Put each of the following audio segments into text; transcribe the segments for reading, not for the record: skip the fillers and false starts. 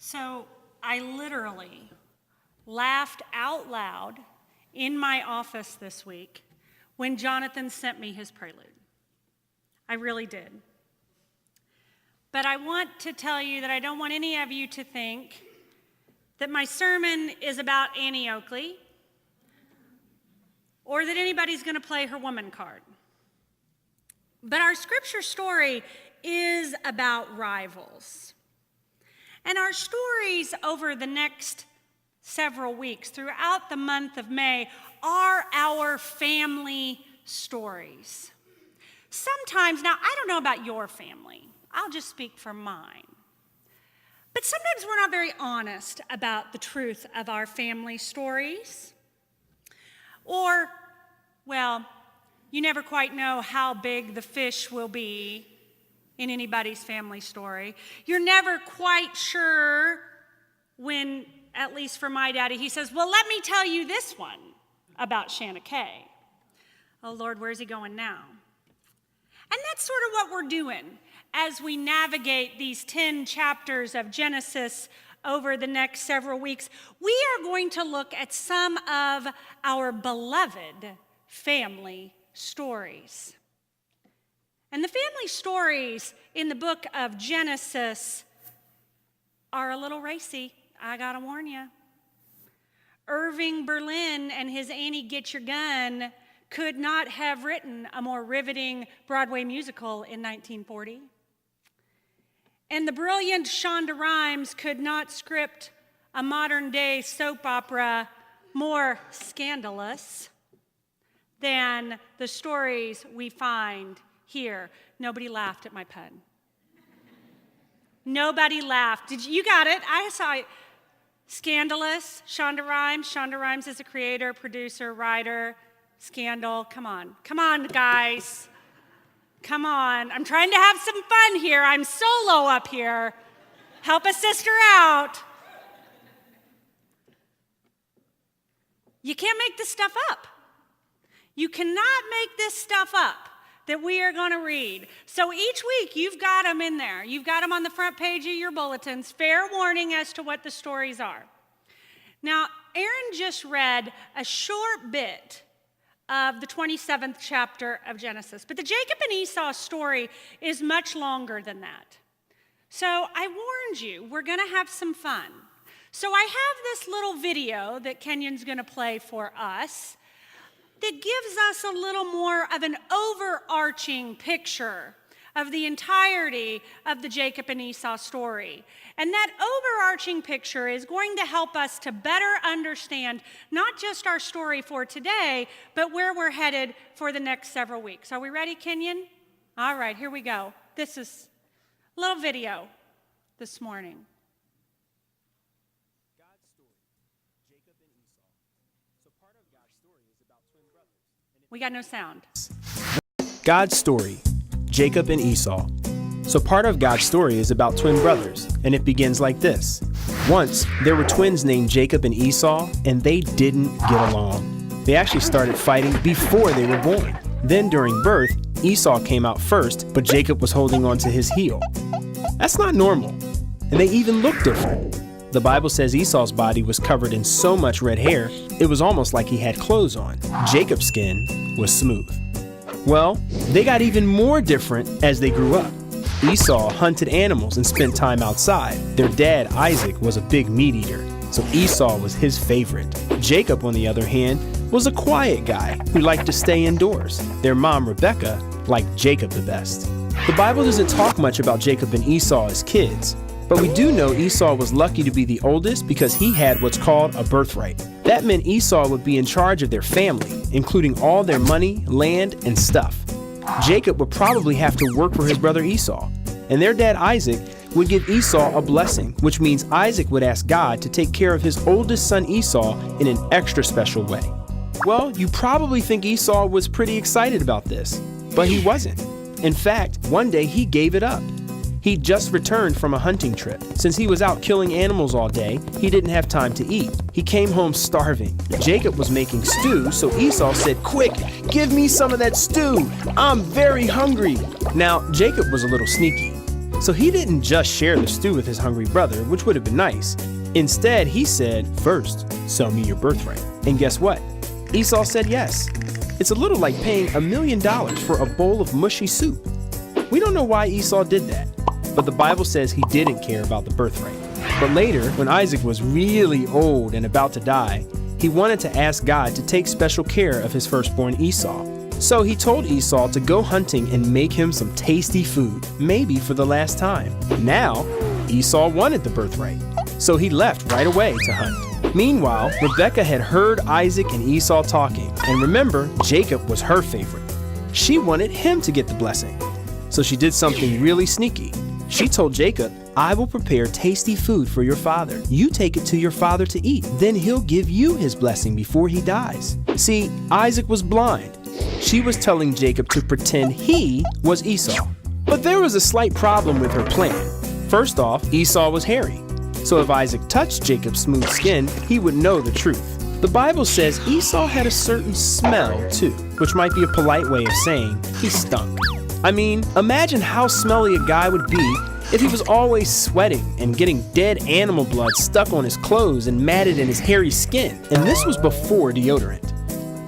So I literally laughed out loud in my office this week when Jonathan sent me his prelude. I really did. But I want to tell you that I don't want any of you to think that my sermon is about Annie Oakley or that anybody's going to play her woman card. But our scripture story is about rivals. And our stories over the next several weeks, throughout the month of May, are our family stories. Sometimes, now I don't know about your family, I'll just speak for mine. But sometimes we're not very honest about the truth of our family stories. Or, well, you never quite know how big the fish will be in anybody's family story. You're never quite sure when, at least for my daddy, he says, well, let me tell you this one about Shanna Kay. Oh, Lord, where's he going now? And that's sort of what we're doing as we navigate these 10 chapters of Genesis over the next several weeks. We are going to look at some of our beloved family stories. And the family stories in the book of Genesis are a little racy, I gotta warn you. Irving Berlin and his Annie Get Your Gun could not have written a more riveting Broadway musical in 1940. And the brilliant Shonda Rhimes could not script a modern-day soap opera more scandalous than the stories we find here. Nobody laughed at my pun. Nobody laughed. You got it. I saw it. Scandalous, Shonda Rhimes. Shonda Rhimes is a creator, producer, writer. Scandal. Come on, guys. Come on. I'm trying to have some fun here. I'm solo up here. Help a sister out. You can't make this stuff up. You cannot make this stuff up that we are going to read. So each week, you've got them in there. You've got them on the front page of your bulletins. Fair warning as to what the stories are. Now, Aaron just read a short bit of the 27th chapter of Genesis. But the Jacob and Esau story is much longer than that. So I warned you, we're going to have some fun. So I have this little video that Kenyon's going to play for us that gives us a little more of an overarching picture of the entirety of the Jacob and Esau story. And that overarching picture is going to help us to better understand not just our story for today, but where we're headed for the next several weeks. Are we ready, Kenyon? All right, here we go. This is a little video this morning. God's story, Jacob and Esau. So part of God's story is about twin brothers. We got no sound. God's story, Jacob and Esau. So part of God's story is about twin brothers, and it begins like this. Once, there were twins named Jacob and Esau, and they didn't get along. They actually started fighting before they were born. Then during birth, Esau came out first, but Jacob was holding on to his heel. That's not normal, and they even look different. The Bible says Esau's body was covered in so much red hair, it was almost like he had clothes on. Jacob's skin was smooth. Well, they got even more different as they grew up. Esau hunted animals and spent time outside. Their dad, Isaac, was a big meat eater, so Esau was his favorite. Jacob, on the other hand, was a quiet guy who liked to stay indoors. Their mom, Rebekah, liked Jacob the best. The Bible doesn't talk much about Jacob and Esau as kids, but we do know Esau was lucky to be the oldest because he had what's called a birthright. That meant Esau would be in charge of their family, including all their money, land, and stuff. Jacob would probably have to work for his brother Esau, and their dad Isaac would give Esau a blessing, which means Isaac would ask God to take care of his oldest son Esau in an extra special way. Well, you probably think Esau was pretty excited about this, but he wasn't. In fact, one day he gave it up. He'd just returned from a hunting trip. Since he was out killing animals all day, he didn't have time to eat. He came home starving. Jacob was making stew, so Esau said, "Quick, give me some of that stew. I'm very hungry." Now, Jacob was a little sneaky. So he didn't just share the stew with his hungry brother, which would have been nice. Instead, he said, "First, sell me your birthright." And guess what? Esau said yes. It's a little like paying $1 million for a bowl of mushy soup. We don't know why Esau did that, but the Bible says he didn't care about the birthright. But later, when Isaac was really old and about to die, he wanted to ask God to take special care of his firstborn Esau. So he told Esau to go hunting and make him some tasty food, maybe for the last time. Now, Esau wanted the birthright, so he left right away to hunt. Meanwhile, Rebekah had heard Isaac and Esau talking, and remember, Jacob was her favorite. She wanted him to get the blessing. So she did something really sneaky. She told Jacob, "I will prepare tasty food for your father. You take it to your father to eat. Then he'll give you his blessing before he dies." See, Isaac was blind. She was telling Jacob to pretend he was Esau. But there was a slight problem with her plan. First off, Esau was hairy. So if Isaac touched Jacob's smooth skin, he would know the truth. The Bible says Esau had a certain smell too, which might be a polite way of saying he stunk. I mean, imagine how smelly a guy would be if he was always sweating and getting dead animal blood stuck on his clothes and matted in his hairy skin. And this was before deodorant.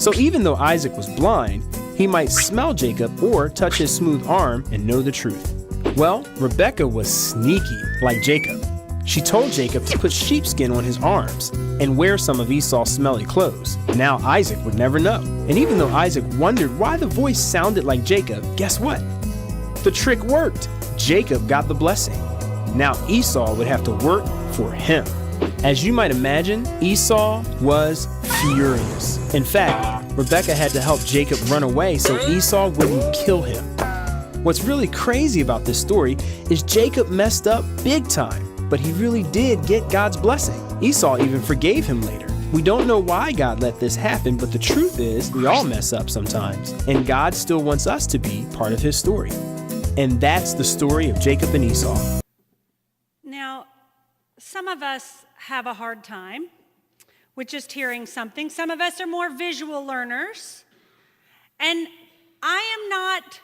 So even though Isaac was blind, he might smell Jacob or touch his smooth arm and know the truth. Well, Rebekah was sneaky like Jacob. She told Jacob to put sheepskin on his arms and wear some of Esau's smelly clothes. Now Isaac would never know. And even though Isaac wondered why the voice sounded like Jacob, guess what? The trick worked. Jacob got the blessing. Now Esau would have to work for him. As you might imagine, Esau was furious. In fact, Rebekah had to help Jacob run away so Esau wouldn't kill him. What's really crazy about this story is Jacob messed up big time. But he really did get God's blessing. Esau even forgave him later. We don't know why God let this happen, but the truth is we all mess up sometimes, and God still wants us to be part of his story. And that's the story of Jacob and Esau. Now, some of us have a hard time with just hearing something. Some of us are more visual learners. And I am not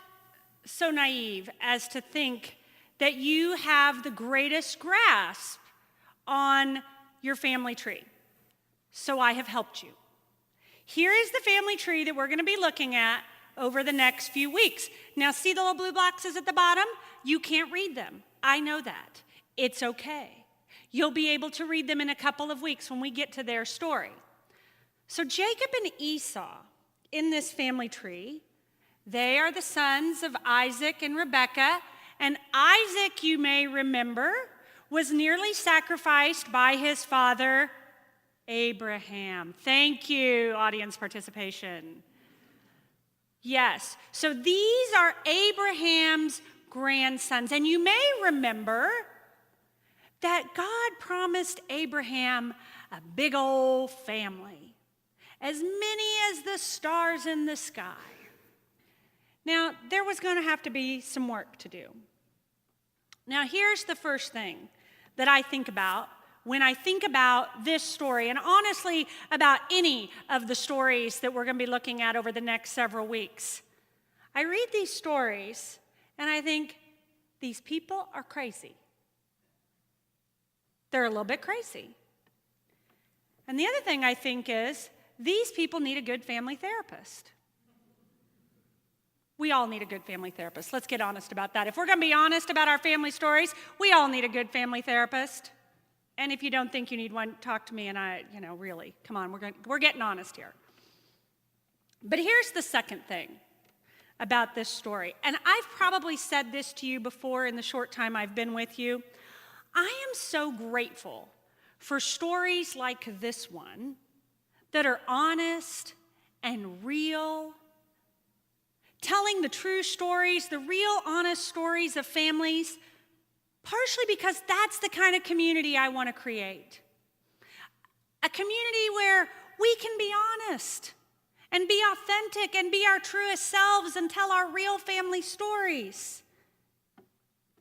so naive as to think that you have the greatest grasp on your family tree. So I have helped you. Here is the family tree that we're going to be looking at over the next few weeks. Now, see the little blue boxes at the bottom? You can't read them. I know that. It's okay. You'll be able to read them in a couple of weeks when we get to their story. So Jacob and Esau in this family tree, they are the sons of Isaac and Rebekah. And Isaac, you may remember, was nearly sacrificed by his father, Abraham. Thank you, audience participation. Yes, so these are Abraham's grandsons. And you may remember that God promised Abraham a big old family, as many as the stars in the sky. Now, there was going to have to be some work to do. Now, here's the first thing that I think about when I think about this story, and honestly, about any of the stories that we're going to be looking at over the next several weeks. I read these stories, and I think, these people are crazy. They're a little bit crazy. And the other thing I think is, these people need a good family therapist. We all need a good family therapist. Let's get honest about that. If we're going to be honest about our family stories, we all need a good family therapist. And if you don't think you need one, talk to me and really, come on, we're getting honest here. But here's the second thing about this story. And I've probably said this to you before in the short time I've been with you. I am so grateful for stories like this one that are honest and real, telling the true stories, the real honest stories of families, partially because that's the kind of community I want to create. A community where we can be honest and be authentic and be our truest selves and tell our real family stories.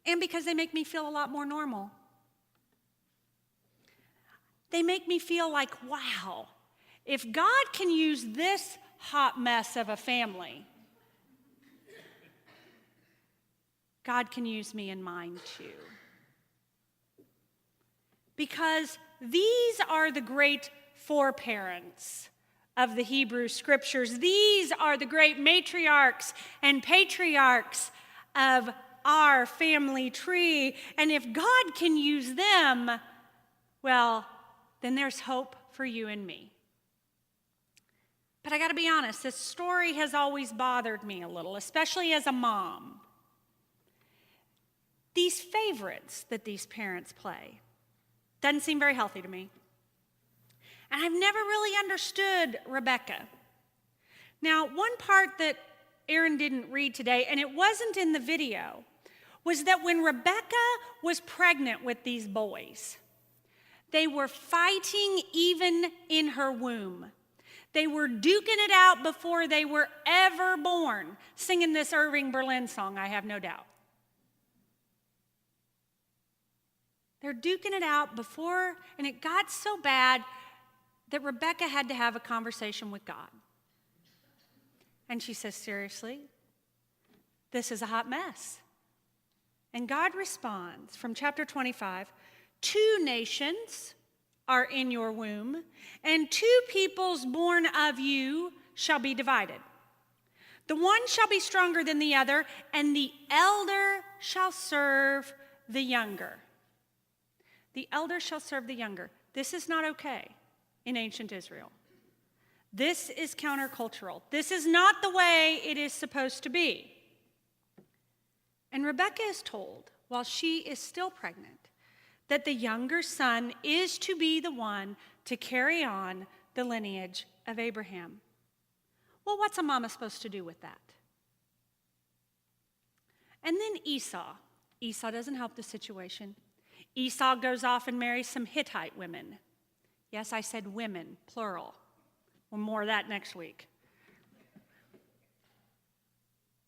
And because they make me feel a lot more normal. They make me feel like, wow, if God can use this hot mess of a family, God can use me and mine too. Because these are the great foreparents of the Hebrew Scriptures. These are the great matriarchs and patriarchs of our family tree. And if God can use them, well, then there's hope for you and me. But I got to be honest, this story has always bothered me a little, especially as a mom. These favorites that these parents play doesn't seem very healthy to me. And I've never really understood Rebekah. Now, one part that Aaron didn't read today, and it wasn't in the video, was that when Rebekah was pregnant with these boys, they were fighting even in her womb. They were duking it out before they were ever born, singing this Irving Berlin song, I have no doubt. They're duking it out before, and it got so bad that Rebekah had to have a conversation with God. And she says, seriously, this is a hot mess. And God responds from chapter 25, 2 nations are in your womb, and 2 peoples born of you shall be divided. The one shall be stronger than the other, and the elder shall serve the younger. The elder shall serve the younger. This is not okay in ancient Israel. This is countercultural. This is not the way it is supposed to be. And Rebekah is told, while she is still pregnant, that the younger son is to be the one to carry on the lineage of Abraham. Well, what's a mama supposed to do with that? And then Esau. Esau doesn't help the situation. Esau goes off and marries some Hittite women. Yes, I said women, plural. Well, more of that next week.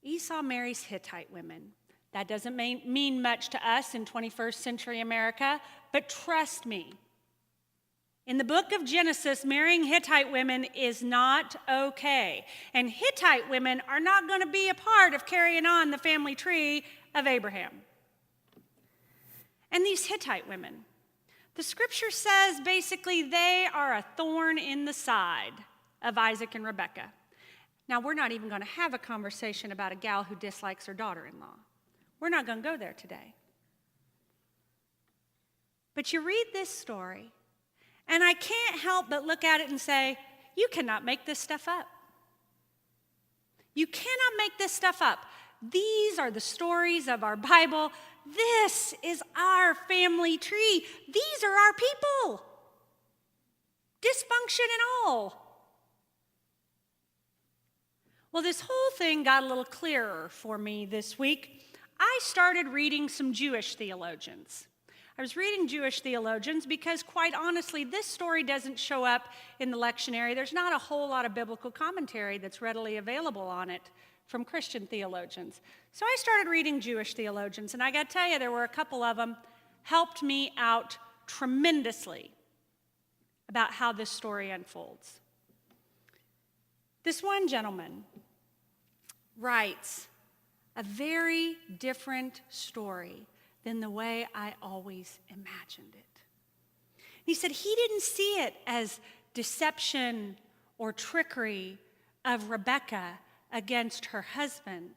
Esau marries Hittite women. That doesn't mean much to us in 21st century America, but trust me, in the book of Genesis, marrying Hittite women is not okay. And Hittite women are not going to be a part of carrying on the family tree of Abraham. And these Hittite women, the scripture says basically they are a thorn in the side of Isaac and Rebekah. Now, we're not even going to have a conversation about a gal who dislikes her daughter-in-law. We're not going to go there today. But you read this story, and I can't help but look at it and say, you cannot make this stuff up. You cannot make this stuff up. These are the stories of our Bible. This is our family tree. These are our people. Dysfunction and all. Well, this whole thing got a little clearer for me this week. I started reading some Jewish theologians. I was reading Jewish theologians because, quite honestly, this story doesn't show up in the lectionary. There's not a whole lot of biblical commentary that's readily available on it from Christian theologians. So I started reading Jewish theologians, and I got to tell you, there were a couple of them helped me out tremendously about how this story unfolds. This one gentleman writes a very different story than the way I always imagined it. He said he didn't see it as deception or trickery of Rebekah against her husband.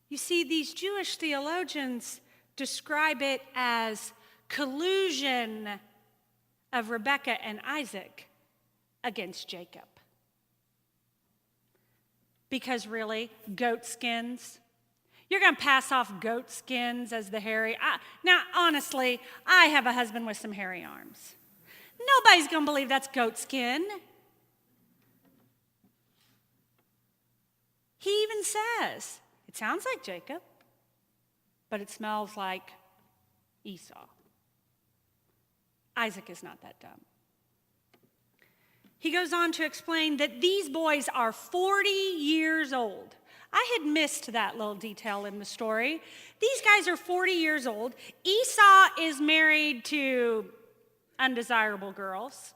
You see, these Jewish theologians describe it as collusion of Rebekah and Isaac against Jacob. Because really, goat skins? You're going to pass off goat skins as the hairy? Now, honestly, I have a husband with some hairy arms. Nobody's going to believe that's goat skin. He even says, it sounds like Jacob, but it smells like Esau. Isaac is not that dumb. He goes on to explain that these boys are 40 years old. I had missed that little detail in the story. These guys are 40 years old. Esau is married to undesirable girls,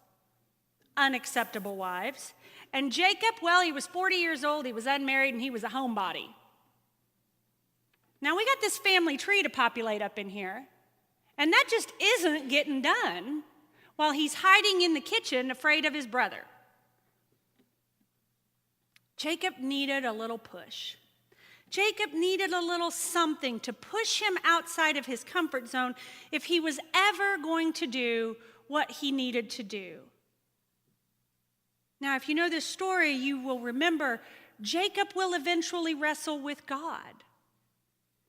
unacceptable wives. And Jacob, well, he was 40 years old, he was unmarried, and he was a homebody. Now we got this family tree to populate up in here, and that just isn't getting done while he's hiding in the kitchen afraid of his brother. Jacob needed a little push. Jacob needed a little something to push him outside of his comfort zone if he was ever going to do what he needed to do. Now, if you know this story, you will remember Jacob will eventually wrestle with God.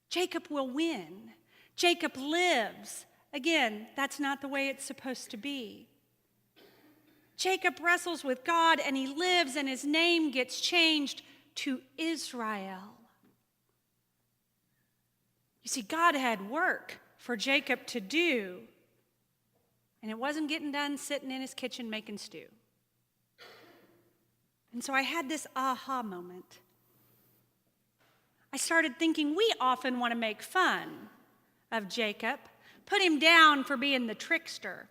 Jacob will win. Jacob lives. Again, that's not the way it's supposed to be. Jacob wrestles with God and he lives, and his name gets changed to Israel. You see, God had work for Jacob to do, and it wasn't getting done sitting in his kitchen making stew. And so I had this aha moment. I started thinking we often want to make fun of Jacob, put him down for being the trickster,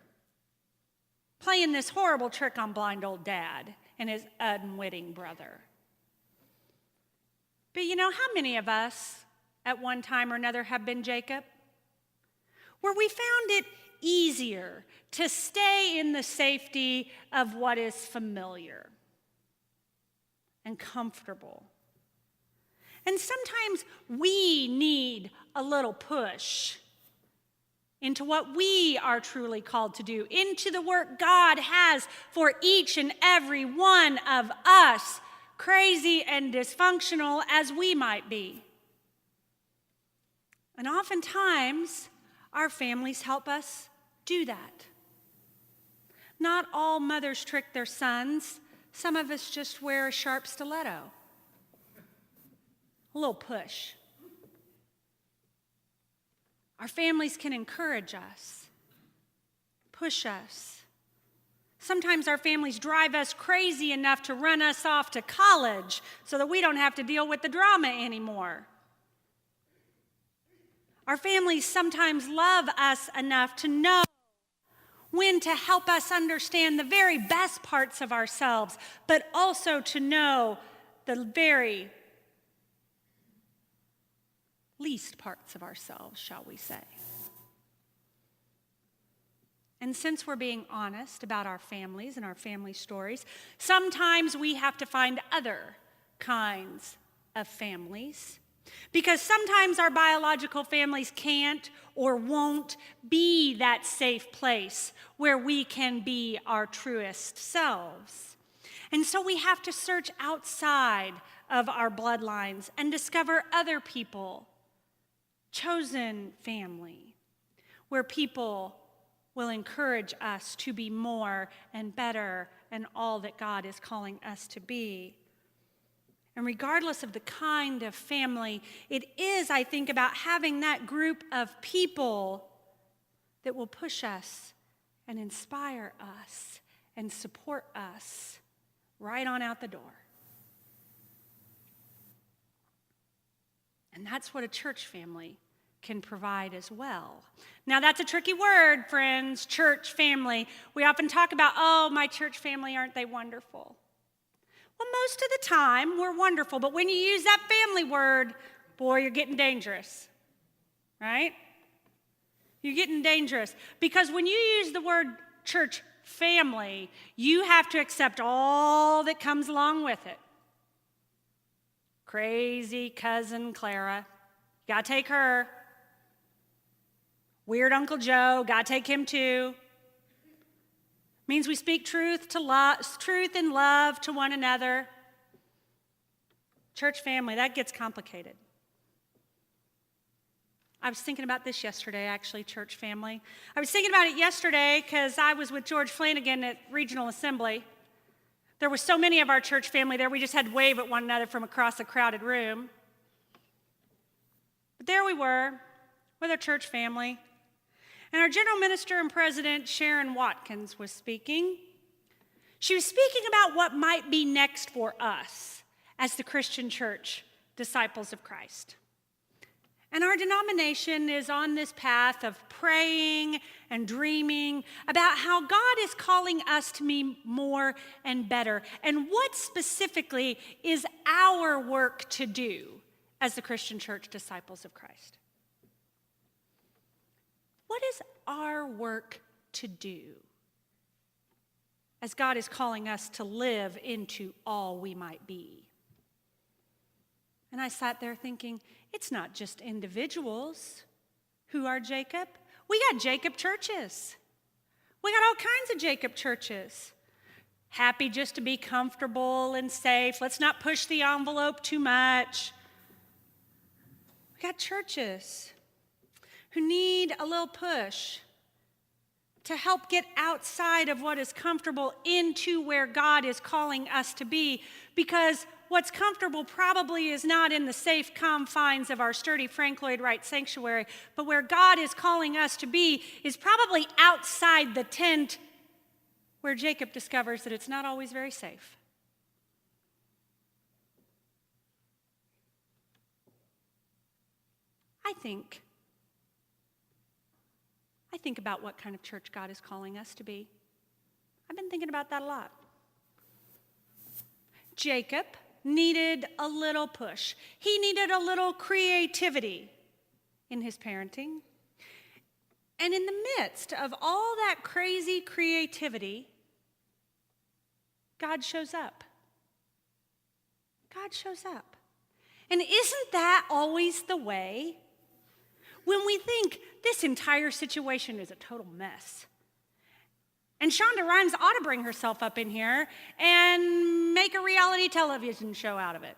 playing this horrible trick on blind old dad and his unwitting brother. But you know, how many of us at one time or another have been Jacob? Where we found it easier to stay in the safety of what is familiar and comfortable. And sometimes we need a little push into what we are truly called to do, into the work God has for each and every one of us, crazy and dysfunctional as we might be. And oftentimes, our families help us do that. Not all mothers trick their sons. Some of us just wear a sharp stiletto. A little push. Our families can encourage us, push us. Sometimes our families drive us crazy enough to run us off to college so that we don't have to deal with the drama anymore. Our families sometimes love us enough to know when to help us understand the very best parts of ourselves, but also to know the very least parts of ourselves, shall we say. And since we're being honest about our families and our family stories, sometimes we have to find other kinds of families. Because sometimes our biological families can't or won't be that safe place where we can be our truest selves. And so we have to search outside of our bloodlines and discover other people, chosen family, where people will encourage us to be more and better and all that God is calling us to be. And regardless of the kind of family, it is, I think, about having that group of people that will push us and inspire us and support us right on out the door. And that's what a church family can provide as well. Now, that's a tricky word, friends, church family. We often talk about, oh, my church family, aren't they wonderful? Well, most of the time, we're wonderful, but when you use that family word, boy, you're getting dangerous, right? You're getting dangerous, because when you use the word church family, you have to accept all that comes along with it. Crazy cousin Clara, gotta take her. Weird Uncle Joe, gotta take him too. Means we speak truth and love to one another. Church family, that gets complicated. I was thinking about this yesterday, actually, church family. I was thinking about it yesterday because I was with George Flanagan at Regional Assembly. There were so many of our church family there, we just had to wave at one another from across a crowded room. But there we were with our church family. And our general minister and president, Sharon Watkins, was speaking. She was speaking about what might be next for us as the Christian church, disciples of Christ. And our denomination is on this path of praying and dreaming about how God is calling us to be more and better, and what specifically is our work to do as the Christian church, disciples of Christ? What is our work to do as God is calling us to live into all we might be? And I sat there thinking, it's not just individuals who are Jacob. We got Jacob churches. We got all kinds of Jacob churches. Happy just to be comfortable and safe. Let's not push the envelope too much. We got churches who need a little push to help get outside of what is comfortable into where God is calling us to be, because what's comfortable probably is not in the safe confines of our sturdy Frank Lloyd Wright sanctuary, but where God is calling us to be is probably outside the tent where Jacob discovers that it's not always very safe. I think about what kind of church God is calling us to be. I've been thinking about that a lot. Jacob needed a little push. He needed a little creativity in his parenting. And in the midst of all that crazy creativity, God shows up. God shows up. And isn't that always the way? When we think this entire situation is a total mess, and Shonda Rhimes ought to bring herself up in here and make a reality television show out of it.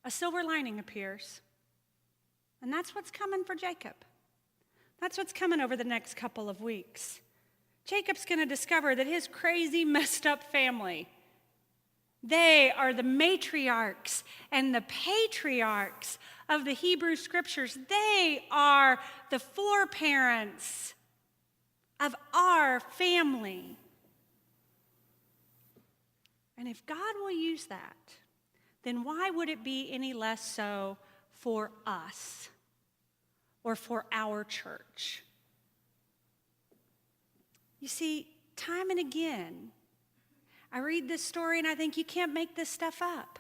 A silver lining appears, and that's what's coming for Jacob. That's what's coming over the next couple of weeks. Jacob's going to discover that his crazy, messed up family, they are the matriarchs and the patriarchs of the Hebrew Scriptures. They are the foreparents of our family. And if God will use that, then why would it be any less so for us or for our church? You see, time and again, I read this story and I think you can't make this stuff up.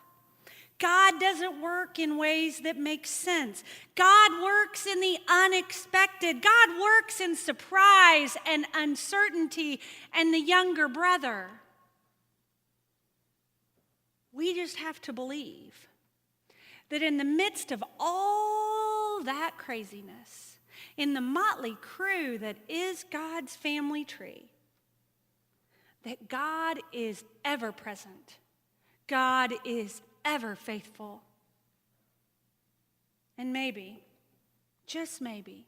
God doesn't work in ways that make sense. God works in the unexpected. God works in surprise and uncertainty and the younger brother. We just have to believe that in the midst of all that craziness, in the motley crew that is God's family tree, that God is ever present. God is ever faithful. And maybe, just maybe,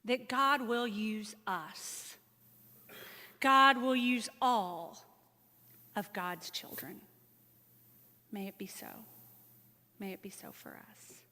that God will use us. God will use all of God's children. May it be so. May it be so for us.